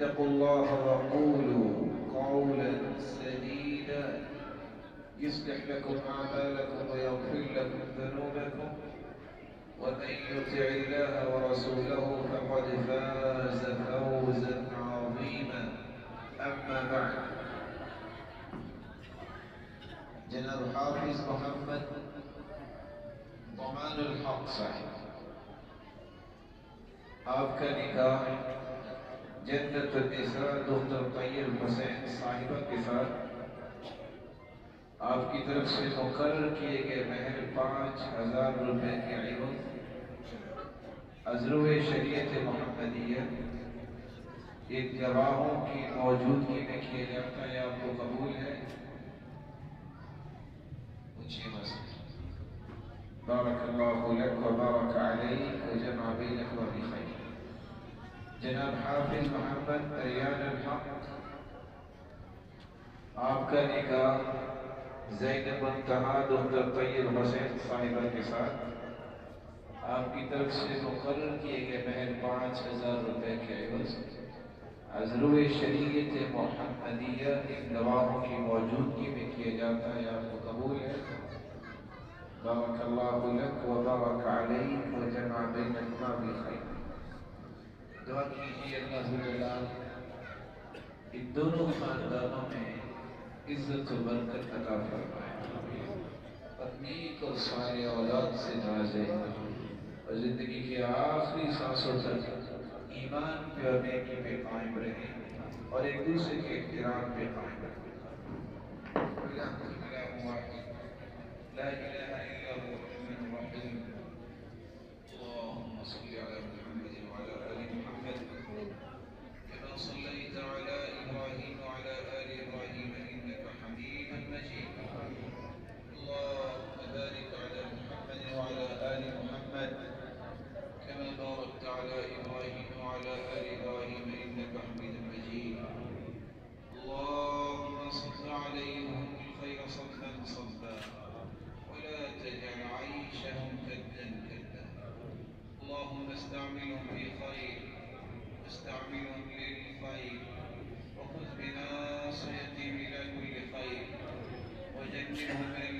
اتقوا الله وقولوا قولا سديدا يصلح لكم أعمالكم ويغفر لكم ذنوبكم ومن يطع الله ورسوله فقد فاز فوزا عظيما. أما بعد، جناب حافظ محمد ضمان الحق صاحب، آپ کا نکاح جنت النساء دختر طیب حسین صاحبہ کے ساتھ آپ کی طرف سے مقرر کیے گئے مہر 5,000 روپے کے عوض ازرو شریعت محمدیہ ایک گواہوں کی موجودگی میں کیا جاتا ہے. آپ کو قبول ہے؟ پوچھئے مسئلہ. بارک اللہ لک و بارک علیک و جمع بینک و بخیر. جناب حافظ محمد ریان الحق، آپ کا نکاح زینب منتہا دختر طیب حسین صاحبہ کے ساتھ آپ کی طرف سے مقرر کیے گئے مہر 5,000 روپے کے عوض ازرو شریعت محمدیہ ایک گواہوں کی موجودگی میں کیا جاتا ہے. آپ کو قبول ہے؟ بارک اللہ لک و بارک علیک و جمع بینکما بخیر. دعا کیجیے اللہ جلال ان دونوں خاندانوں میں عزت و برکت عطا فرمائے اور نیک اور صالح اولاد سے نوازے اور زندگی کے آخری سانسوں تک ایمان پہ اور نیکی پہ قائم رہے اور ایک دوسرے کے احترام پہ قائم رہے. لا الہ الا هو الرحمن الرحیم. اللهم صل على محمد وعلى آل محمد كما صليت على إبراهيم وعلى آل إبراهيم إنك حميد مجيد. اللهم بارك على محمد وعلى آل محمد كما باركت على إبراهيم وعلى آل إبراهيم إنك حميد مجيد. اللهم صل عليهم بالخير صفا صفا ولا تجعل عيشهم كدا كدا. اللهم استعملهم في خير واستعملهم للخير وخذ بناصيتهم إلى كل خير وجنبهم من